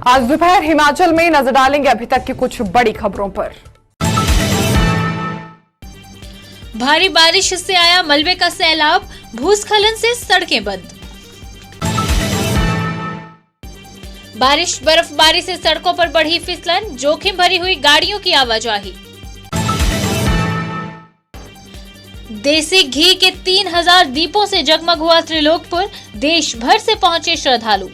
आज दोपहर हिमाचल में नजर डालेंगे अभी तक की कुछ बड़ी खबरों पर। भारी बारिश से आया मलबे का सैलाब, भूस्खलन से सड़कें बंद। बारिश बर्फबारी से सड़कों पर बढ़ी फिसलन, जोखिम भरी हुई गाड़ियों की आवाजाही। देसी घी के 3000 दीपों से जगमग हुआ त्रिलोकपुर, देश भर से पहुंचे श्रद्धालु।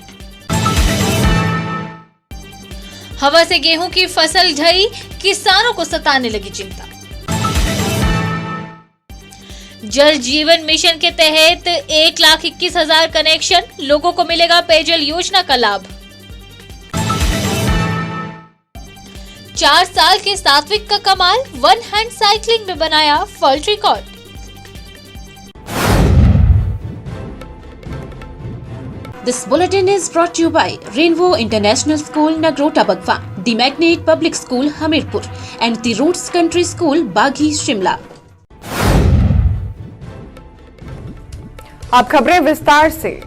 हवा से गेहूं की फसल ढही, किसानों को सताने लगी चिंता। जल जीवन मिशन के तहत 1,21,000 कनेक्शन, लोगों को मिलेगा पेयजल योजना का लाभ। 4 साल के सात्विक का कमाल, वन हैंड साइकिलिंग में बनाया world record. This bulletin is brought to you by Rainbow International School, Nagrota Bagwa, The Magnet Public School, Hamirpur, and The Roots Country School, Baghi, Shimla. अब खबरें विस्तार से।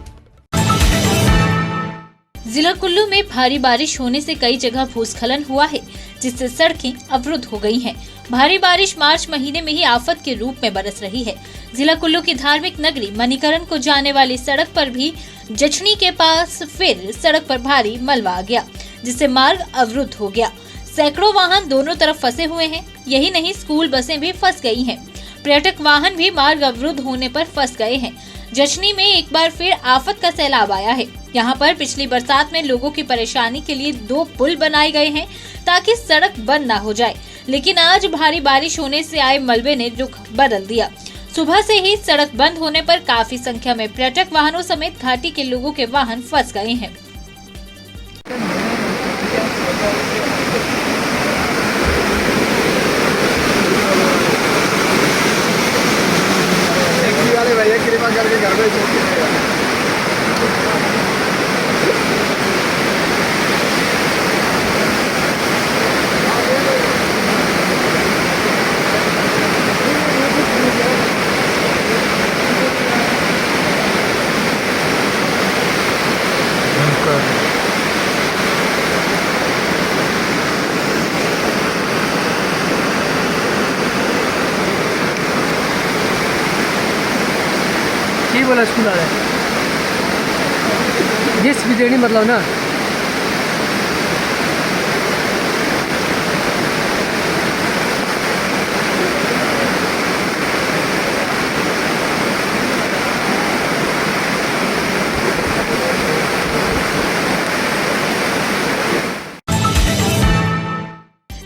जिला कुल्लू में भारी बारिश होने से कई जगह भूस्खलन हुआ है, जिससे सड़कें अवरुद्ध हो गई हैं। भारी बारिश मार्च महीने में ही आफत के रूप में बरस रही है। जिला कुल्लू की धार्मिक नगरी मणिकरण को जाने वाली सड़क पर भी जछनी के पास फिर सड़क पर भारी मलबा आ गया, जिससे मार्ग अवरुद्ध हो गया। सैकड़ों वाहन दोनों तरफ फंसे हुए हैं। यही नहीं, स्कूल बसें भी फंस गई हैं। पर्यटक वाहन भी मार्ग अवरुद्ध होने पर फंस गए हैं। जछनी में एक बार फिर आफत का सैलाब आया है। यहाँ पर पिछली बरसात में लोगों की परेशानी के लिए 2 पुल बनाए गए हैं ताकि सड़क बंद ना हो जाए, लेकिन आज भारी बारिश होने से आए मलबे ने रुख बदल दिया। सुबह से ही सड़क बंद होने पर काफी संख्या में पर्यटक वाहनों समेत घाटी के लोगों के वाहन फंस गए हैं। भैया कृपा करके घर में ही बोला स्कूल आ रहा है, जिस भी देनी मतलब ना।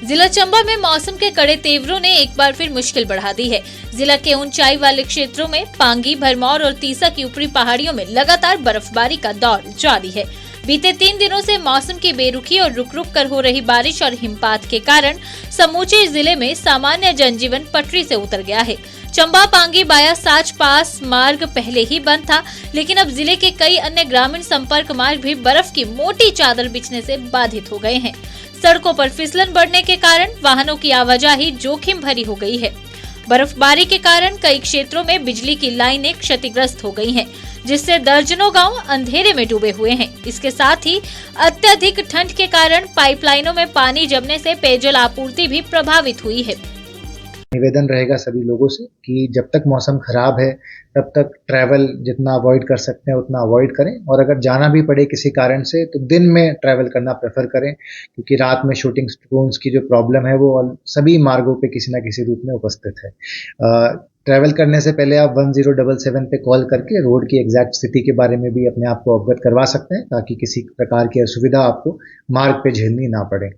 जिला चंबा में मौसम के कड़े तेवरों ने एक बार फिर मुश्किल बढ़ा दी है। जिला के ऊंचाई वाले क्षेत्रों में पांगी, भरमौर और तीसा की ऊपरी पहाड़ियों में लगातार बर्फबारी का दौर जारी है। बीते 3 दिनों से मौसम की बेरुखी और रुक रुक कर हो रही बारिश और हिमपात के कारण समूचे जिले में सामान्य जनजीवन पटरी से उतर गया है। चंबा पांगी बाया साच पास मार्ग पहले ही बंद था, लेकिन अब जिले के कई अन्य ग्रामीण संपर्क मार्ग भी बर्फ की मोटी चादर बिछने से बाधित हो गए हैं। सड़कों पर फिसलन बढ़ने के कारण वाहनों की आवाजाही जोखिम भरी हो गई है। बर्फबारी के कारण कई क्षेत्रों में बिजली की लाइनें क्षतिग्रस्त हो गई हैं, जिससे दर्जनों गांव अंधेरे में डूबे हुए हैं। इसके साथ ही अत्यधिक ठंड के कारण पाइपलाइनों में पानी जमने से पेयजल आपूर्ति भी प्रभावित हुई है। निवेदन रहेगा सभी लोगों से कि जब तक मौसम खराब है तब तक ट्रैवल जितना अवॉइड कर सकते हैं उतना अवॉइड करें, और अगर जाना भी पड़े किसी कारण से तो दिन में ट्रैवल करना प्रेफर करें, क्योंकि रात में शूटिंग स्टोन्स की जो प्रॉब्लम है वो सभी मार्गों पे किसी न किसी रूप में उपस्थित है। ट्रैवल करने से पहले आप 1077 पे कॉल करके रोड की एग्जैक्ट स्थिति के बारे में भी अपने आप को अवगत करवा सकते हैं, ताकि किसी प्रकार की असुविधा आपको मार्ग पे झेलनी ना पड़े।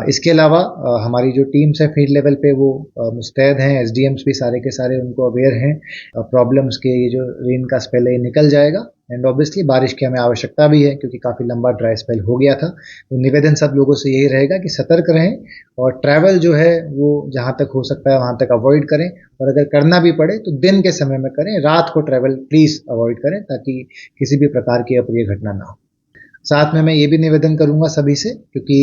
इसके अलावा हमारी जो टीम्स है फील्ड लेवल पे वो मुस्तैद हैं, एसडीएम्स भी सारे के सारे उनको अवेयर हैं प्रॉब्लम्स के। ये जो रेन का स्पेल है निकल जाएगा, एंड ऑब्वियसली बारिश की हमें आवश्यकता भी है क्योंकि काफ़ी लंबा ड्राई स्पेल हो गया था। तो निवेदन सब लोगों से यही रहेगा कि सतर्क रहें और ट्रैवल जो है वो जहाँ तक हो सकता है वहाँ तक अवॉइड करें, और अगर करना भी पड़े तो दिन के समय में करें, रात को ट्रैवल प्लीज़ अवॉइड करें ताकि किसी भी प्रकार की अप्रिय घटना ना हो। साथ में मैं ये भी निवेदन करूंगा सभी से, क्योंकि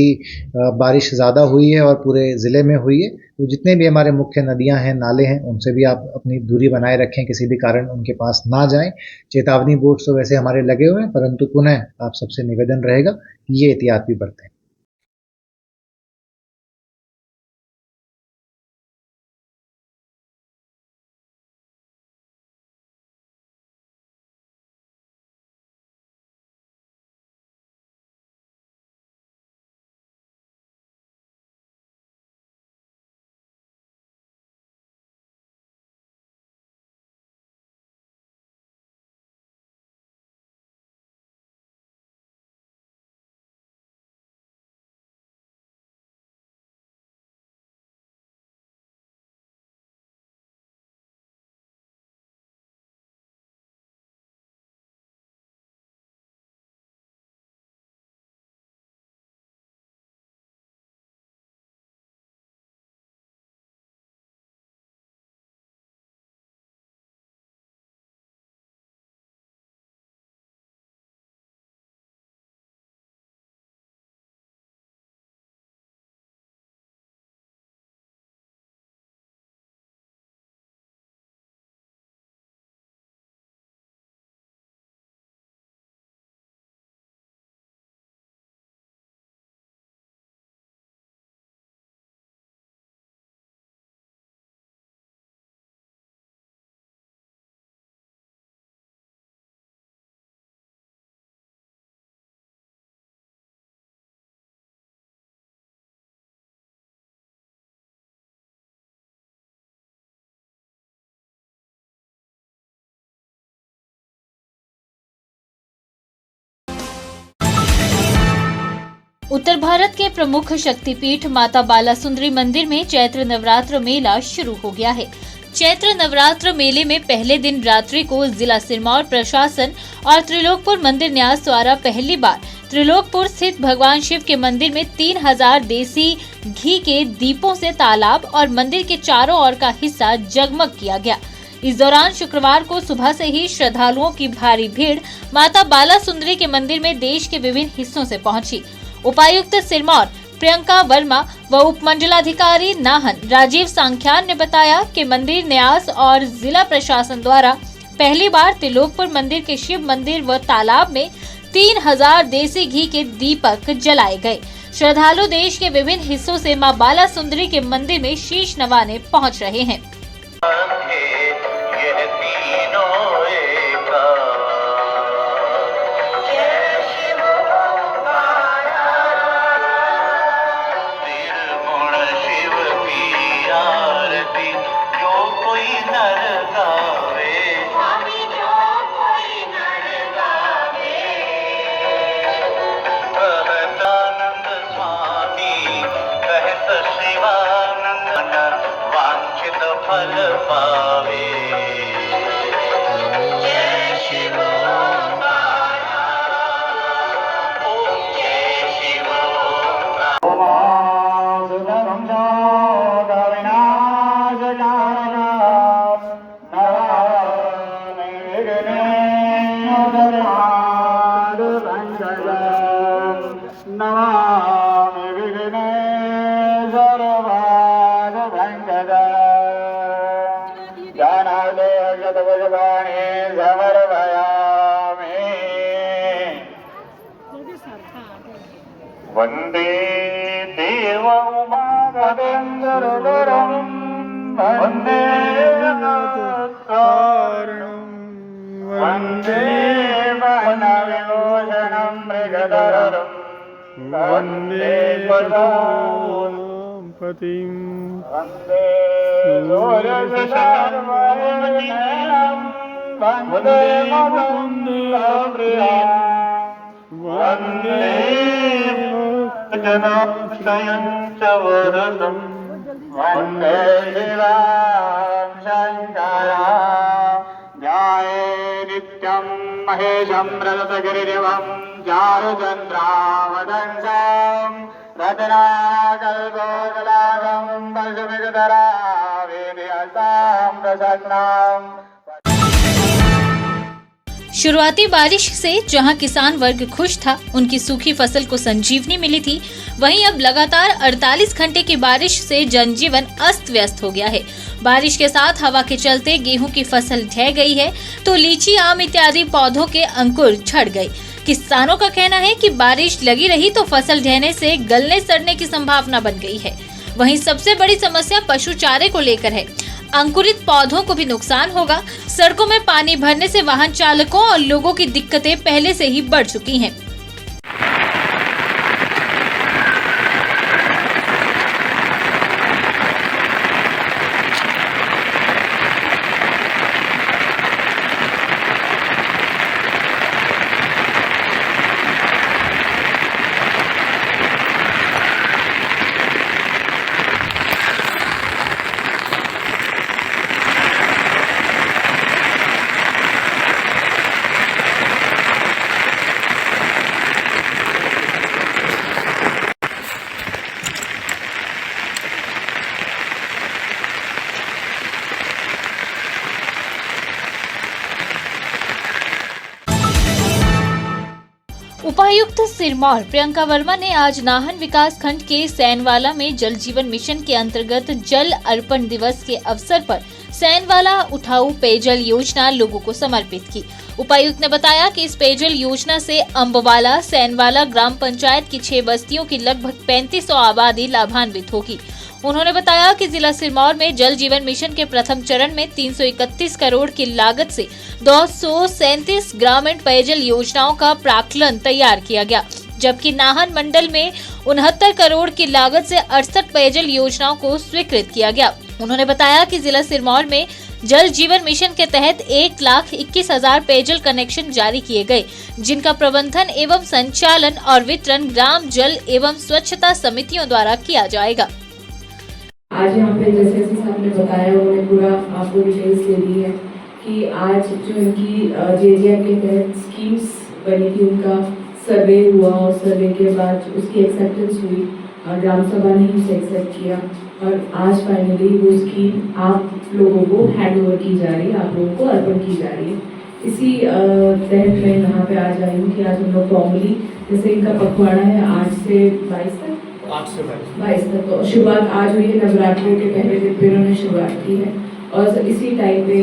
बारिश ज़्यादा हुई है और पूरे ज़िले में हुई है, तो जितने भी हमारे मुख्य नदियां हैं, नाले हैं, उनसे भी आप अपनी दूरी बनाए रखें, किसी भी कारण उनके पास ना जाएं। चेतावनी बोर्ड तो वैसे हमारे लगे हुए हैं, परंतु पुनः आप सबसे निवेदन रहेगा कि ये एहतियात भी बरतें। उत्तर भारत के प्रमुख शक्तिपीठ माता बालासुंदरी मंदिर में चैत्र नवरात्र मेला शुरू हो गया है। चैत्र नवरात्र मेले में पहले दिन रात्रि को जिला सिरमौर प्रशासन और त्रिलोकपुर मंदिर न्यास द्वारा पहली बार त्रिलोकपुर स्थित भगवान शिव के मंदिर में 3000 देसी घी के दीपों से तालाब और मंदिर के चारों ओर का हिस्सा जगमग किया गया। इस दौरान शुक्रवार को सुबह से ही श्रद्धालुओं की भारी भीड़ माता बालासुंदरी के मंदिर में देश के विभिन्न हिस्सों से पहुंची। उपायुक्त सिरमौर प्रियंका वर्मा व उप मंडलाधिकारी नाहन राजीव सांख्यान ने बताया कि मंदिर न्यास और जिला प्रशासन द्वारा पहली बार त्रिलोकपुर मंदिर के शिव मंदिर व तालाब में 3000 देसी घी के दीपक जलाए गए। श्रद्धालु देश के विभिन्न हिस्सों से मां बालासुंदरी के मंदिर में शीश नवाने पहुंच रहे हैं। फल पावे वंदे देव उमागदेन्द्रधरं वंदे कारणं वंदे वनविभूषणं मृगधरं वंदे पदापतिं वंदे सूर्यशर्वणं वंदे मुकुन्दप्रियं वंदे जनाश्रयं च वरदं वन्दे शिवां शङ्करं ध्याये नित्यं महेशं रजतगिरिवं चारुचन्द्रावदंसं रत्नाकल्पोदलाभं पशुमिगधरावेदिहस्तां प्रसन्नाम्। शुरुआती बारिश से जहां किसान वर्ग खुश था, उनकी सूखी फसल को संजीवनी मिली थी, वहीं अब लगातार 48 घंटे की बारिश से जनजीवन अस्त व्यस्त हो गया है। बारिश के साथ हवा के चलते गेहूं की फसल ढह गई है, तो लीची, आम इत्यादि पौधों के अंकुर झड़ गए। किसानों का कहना है कि बारिश लगी रही तो फसल ढहने से गलने सड़ने की संभावना बन गई है। वहीं सबसे बड़ी समस्या पशु चारे को लेकर है। अंकुरित पौधों को भी नुकसान होगा। सड़कों में पानी भरने से वाहन चालकों और लोगों की दिक्कतें पहले से ही बढ़ चुकी हैं। उपायुक्त सिरमौर प्रियंका वर्मा ने आज नाहन विकास खंड के सैनवाला में जल जीवन मिशन के अंतर्गत जल अर्पण दिवस के अवसर पर सैनवाला उठाऊ पेयजल योजना लोगों को समर्पित की। उपायुक्त ने बताया कि इस पेयजल योजना से अम्बवाला, सैनवाला ग्राम पंचायत की 6 बस्तियों की लगभग 3500 आबादी लाभान्वित होगी। उन्होंने बताया कि जिला सिरमौर में जल जीवन मिशन के प्रथम चरण में 331 करोड़ की लागत से 237 ग्रामीण पेयजल योजनाओं का प्राक्कलन तैयार किया गया, जबकि नाहन मंडल में 69 करोड़ की लागत से 68 पेयजल योजनाओं को स्वीकृत किया गया। उन्होंने बताया कि जिला सिरमौर में जल जीवन मिशन के तहत 1,21,000 पेयजल कनेक्शन जारी किए गए, जिनका प्रबंधन एवं संचालन और वितरण ग्राम जल एवं स्वच्छता समितियों द्वारा किया जाएगा। आज यहाँ पे जैसे साहब ने बताया, उन्होंने पूरा आपको डिटेल्स दे दी है कि आज जो इनकी JJM के तहत स्कीम्स बनी थी, उनका सर्वे हुआ और सर्वे के बाद उसकी एक्सेप्टेंस हुई, ग्राम सभा ने उसे एक्सेप्ट किया और आज फाइनली वो स्कीम आप लोगों को हैंड ओवर की जा रही है, आप लोगों को अर्पण की जा रही है। इसी तहत मैं यहाँ पे आज आई हूँ कि आज हम लोग फॉर्मली, जैसे इनका पखवाड़ा है 8 से 22 तक, 22 तक, तो शुरुआत आज हुई है। नवरात्रि के पहले दिन पे इन्होंने शुरुआत की है और इसी टाइम पे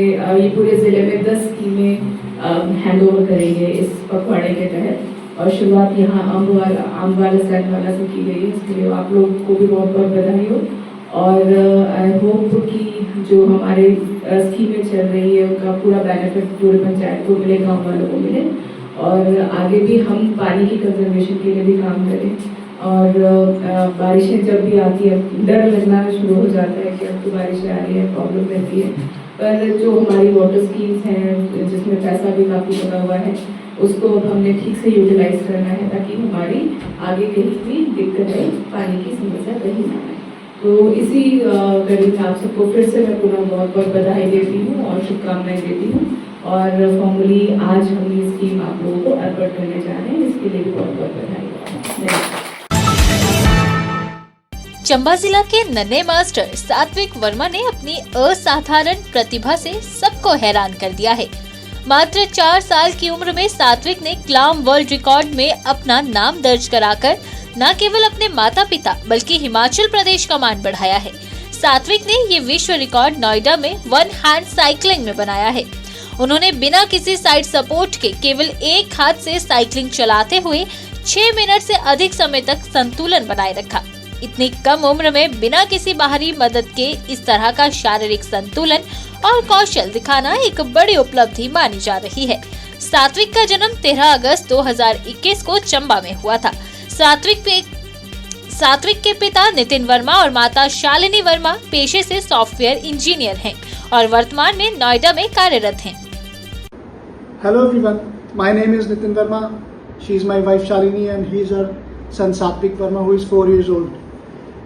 ये पूरे जिले में 10 स्कीमें हैंड ओवर करेंगे इस पखवाड़े के तहत, और शुरुआत यहाँ अम्बवाला सैनवाला से की गई है। इसके लिए आप लोग को भी बहुत बहुत बधाई हो और आई होप कि जो हमारे स्कीमें चल रही है उनका पूरा बेनिफिट पूरे पंचायत को मिले, गाँव वालों को मिले और आगे भी हम पानी की कंजर्वेशन के लिए भी काम करें। और बारिशें जब भी आती है डर लगना शुरू हो जाता है कि अब तो बारिशें आ रही है, प्रॉब्लम रहती है, पर जो हमारी वाटर स्कीम्स हैं जिसमें पैसा भी काफ़ी लगा हुआ है, उसको हमने ठीक से यूटिलाइज करना है ताकि हमारी आगे कहीं भी दिक्कत है, पानी की समस्या कहीं ना आए। तो इसी कड़ी में आप सबको फिर से मैं पुनः बहुत बहुत बधाई देती हूँ और शुभकामनाएं देती हूँ और फॉर्मली आज हम ये स्कीम आप लोगों को अर्पण करने जा रहे हैं, इसके लिए भी बहुत बहुत बधाई। चंबा जिला के नन्हे मास्टर सात्विक वर्मा ने अपनी असाधारण प्रतिभा से सबको हैरान कर दिया है। मात्र 4 साल की उम्र में सात्विक ने क्लाम वर्ल्ड रिकॉर्ड में अपना नाम दर्ज कराकर न केवल अपने माता पिता बल्कि हिमाचल प्रदेश का मान बढ़ाया है। सात्विक ने ये विश्व रिकॉर्ड नोएडा में 1 हैंड साइकिलिंग में बनाया है। उन्होंने बिना किसी साइड सपोर्ट के केवल एक हाथ से साइकिलिंग चलाते हुए 6 मिनट से अधिक समय तक संतुलन बनाए रखा। इतनी कम उम्र में बिना किसी बाहरी मदद के इस तरह का शारीरिक संतुलन और कौशल दिखाना एक बड़ी उपलब्धि मानी जा रही है। सात्विक का जन्म 13 अगस्त 2021 को चंबा में हुआ था। सात्विक के पिता नितिन वर्मा और माता शालिनी वर्मा पेशे से सॉफ्टवेयर इंजीनियर हैं और वर्तमान में नोएडा में कार्यरत हैं। Hello everyone, my name is Nitin Verma. She is my wife Shalini and he is her son Satvik Verma who is 4 years old.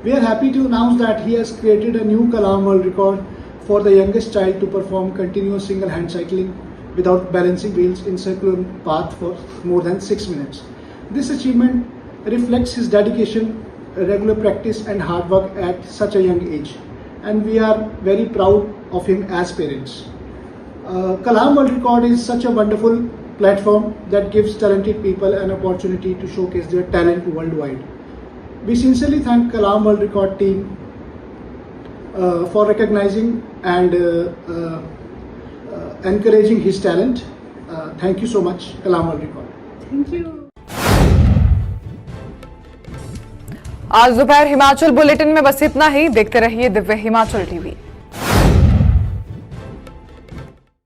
We are happy to announce that he has created a new Kalam world record for the youngest child to perform continuous single hand cycling without balancing wheels in circular path for more than 6 minutes. This achievement reflects his dedication, regular practice and hard work at such a young age, and we are very proud of him as parents. Kalam world record is such a wonderful platform that gives talented people an opportunity to showcase their talent worldwide. We sincerely thank Kalam World Record team for recognizing and encouraging his talent. Thank you so much, Kalam World Record. आज दोपहर Himachal bulletin में बस इतना ही। देखते रहिए Divya Himachal TV.